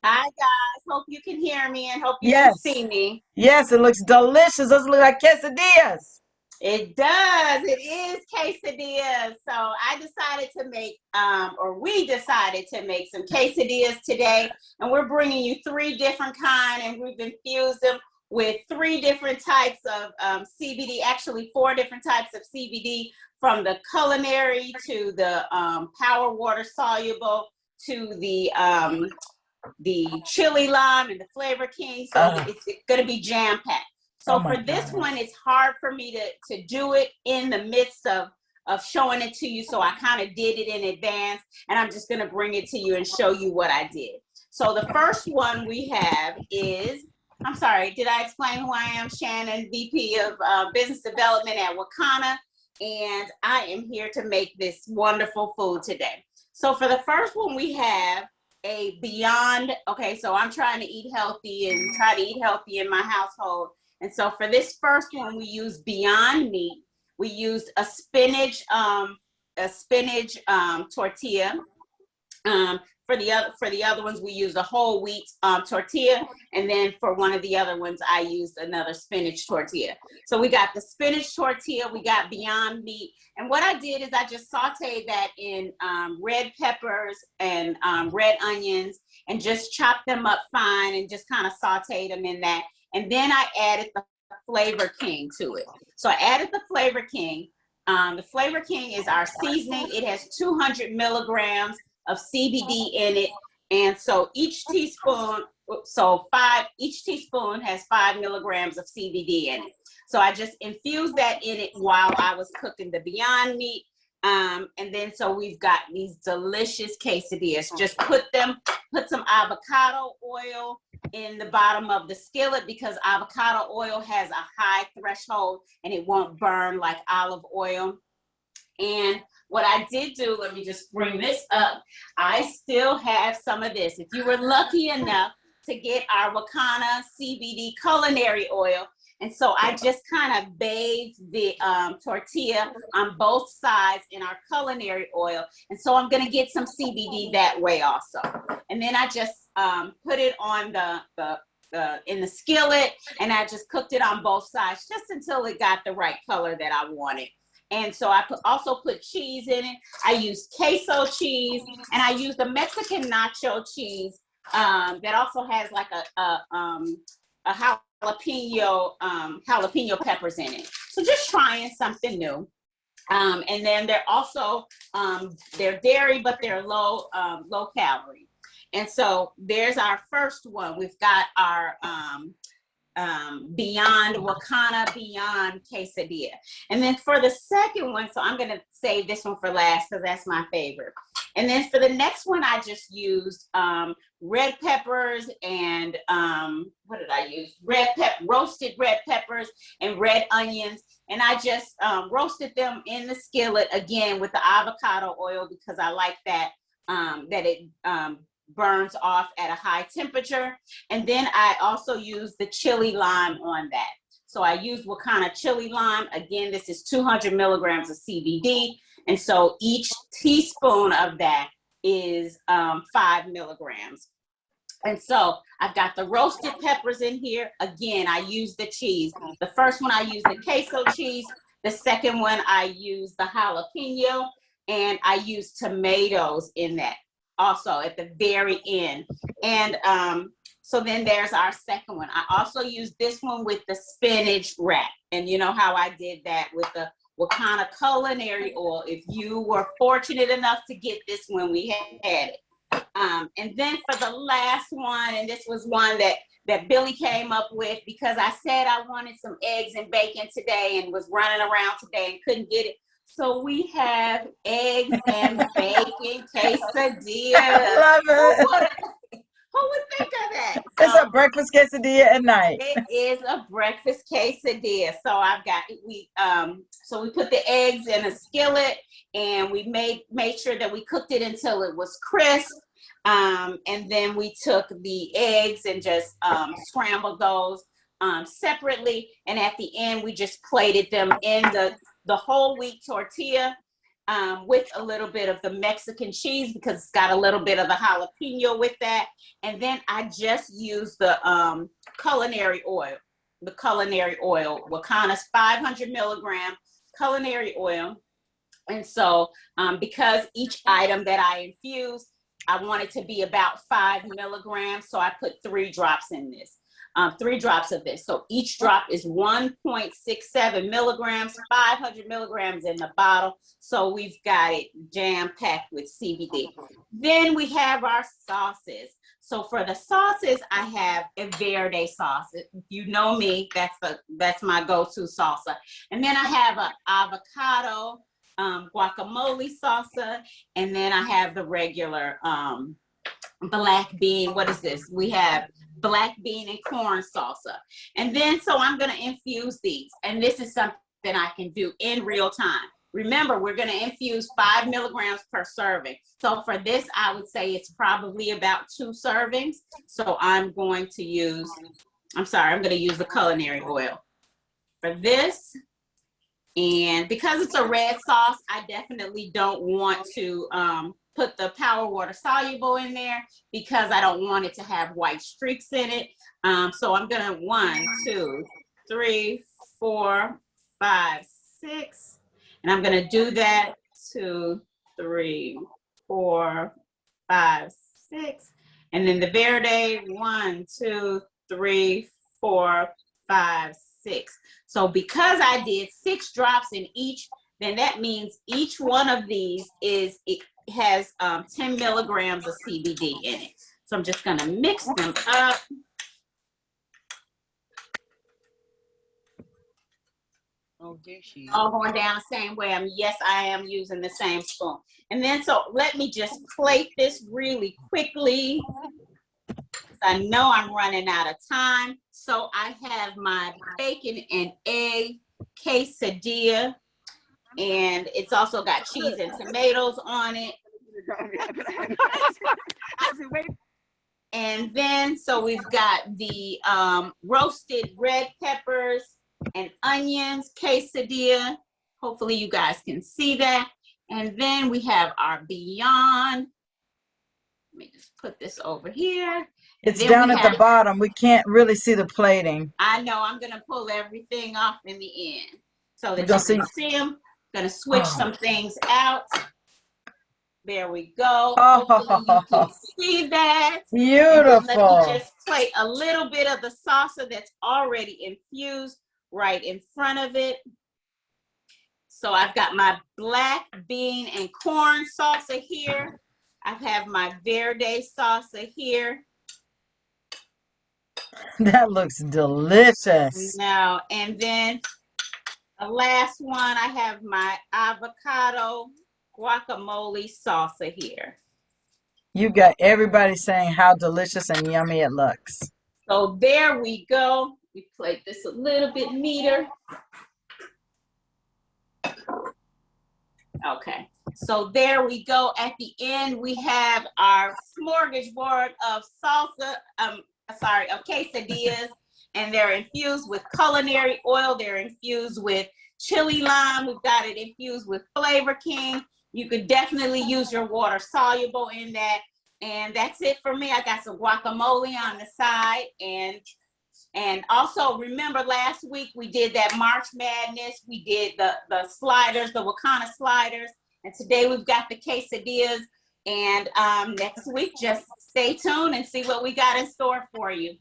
Hi guys, hope you can hear me and hope you can Yes. see me. Yes, it looks delicious. Those look like quesadillas. It does. It is quesadillas. So I decided to make, or we decided to make some quesadillas today, and we're bringing you three different kind, and we've infused them with three different types of CBD. Actually, four different types of CBD, from the culinary to the power water soluble to the chili lime and the flavor king. So Uh, it's going to be jam packed. oh So my for this God. one, it's hard for me to do it in the midst of showing it to you. So I kind of did it in advance, and I'm just going to bring it to you and show you what I did. So the first one we have is, I'm sorry, did I explain who I am? Shannon, VP of Business Development at Wakana, and I am here to make this wonderful food today. So for the first one, we have a Beyond. Okay, so I'm trying to eat healthy and try to eat healthy in my household. And so for this first one, we used Beyond Meat. We used a spinach tortilla. For the other ones, we used a whole wheat tortilla, and then for one of the other ones, I used another spinach tortilla. So we got the spinach tortilla, we got Beyond Meat, and what I did is I just sauteed that in red peppers and red onions, and just chopped them up fine, and just kind of sauteed them in that, and then I added the Flavor King to it. So I added the Flavor King. The Flavor King is our seasoning. It has 200 milligrams of CBD in it. And so each teaspoon has 5 milligrams of CBD in it. So I just infused that in it while I was cooking the Beyond Meat. And then so we've got these delicious quesadillas. Just put some avocado oil in the bottom of the skillet, because avocado oil has a high threshold and it won't burn like olive oil. And what I did do, let me just bring this up. I still have some of this. If you were lucky enough to get our Wakana CBD culinary oil, and so I just kind of bathed the tortilla on both sides in our culinary oil. And so I'm going to get some CBD that way also. And then I just put it on in the skillet, and I just cooked it on both sides just until it got the right color that I wanted. And so I also put cheese in it. I used queso cheese, and I used a Mexican nacho cheese that also has like a jalapeno peppers in it. So just trying something new. And then they're dairy, but they're low calorie. And so there's our first one. We've got our Beyond Wakana Beyond quesadilla. And then for the second one, so I'm going to save this one for last because that's my favorite. And then for the next one, I just used red peppers and what did I use? Roasted red peppers and red onions. And I just roasted them in the skillet again with the avocado oil, because I like that it burns off at a high temperature. And then I also use the chili lime on that. So I use Wakana chili lime. Again, this is 200 milligrams of CBD. And so each teaspoon of that is 5 milligrams. And so I've got the roasted peppers in here. Again, I use the cheese. The first one I use the queso cheese. The second one I use the jalapeno, and I use tomatoes in that also at the very end. And so then there's our second one. I also use this one with the spinach wrap. And you know how I did that with the Wakana culinary oil. If you were fortunate enough to get this when we had it. And then for the last one, and this was one that Billy came up with, because I said I wanted some eggs and bacon today and was running around today and couldn't get it. So we have eggs and bacon quesadillas. I love Who it. would who would think of that? It's So a breakfast quesadilla at night. it is a breakfast quesadilla. So I've got so we put the eggs in a skillet, and we made sure that we cooked it until it was crisp. And then we took the eggs and just scrambled those separately. And at the end, we just plated them in the whole wheat tortilla. with a little bit of the Mexican cheese because it's got a little bit of the jalapeno with that. And then I just use the culinary oil, Wakana's 500 milligram culinary oil. And so because each item that I infuse, I want it to be about 5 milligrams. So I put 3 drops in this. 3 drops of this. So each drop is 1.67 milligrams, 500 milligrams in the bottle. So we've got it jam-packed with CBD. Then we have our sauces. So for the sauces, I have a verde sauce. If you know me, that's my go-to salsa. And then I have an avocado guacamole salsa. And then I have the regular black bean. What is this? We have black bean and corn salsa. And then, so I'm going to infuse these. And this is something I can do in real time. Remember, we're going to infuse 5 milligrams per serving. So for this, I would say it's probably about 2 servings. So I'm going to use the culinary oil for this. And because it's a red sauce, I definitely don't want to put the power water soluble in there because I don't want it to have white streaks in it. So I'm gonna 1, 2, 3, 4, 5, 6, and I'm gonna do that 2, 3, 4, 5, 6, and then the verde 1, 2, 3, 4, 5, 6. So because I did 6 drops in each, then that means each one of these has 10 milligrams of CBD in it. So I'm just gonna mix them up. Oh, there she is. All going down the same way. Yes, I am using the same spoon. And then, so let me just plate this really quickly. I know I'm running out of time. So I have my bacon and egg quesadilla, and it's also got cheese and tomatoes on it. And then, so we've got the roasted red peppers and onions quesadilla. Hopefully you guys can see that. And then we have our Beyond. Let me just put this over here. It's down at the bottom. We can't really see the plating. I know. I'm going to pull everything off in the end so that you can see them. Going to switch some things out. There we go. Hopefully you can see that. Beautiful. Let me just plate a little bit of the salsa that's already infused right in front of it. So I've got my black bean and corn salsa here. I have my verde salsa here. That looks delicious. Now, and then the last one, I have my avocado guacamole salsa here. You got everybody saying how delicious and yummy it looks. So there we go. We plate this a little bit neater. Okay, so there we go. At the end, we have our smorgasbord of salsa, of quesadillas, and they're infused with culinary oil. They're infused with chili lime. We've got it infused with Flavor King. You could definitely use your water soluble in that. And that's it for me. I got some guacamole on the side. And also remember last week we did that March Madness. We did the sliders, the Wakana sliders. And today we've got the quesadillas. And next week, just stay tuned and see what we got in store for you.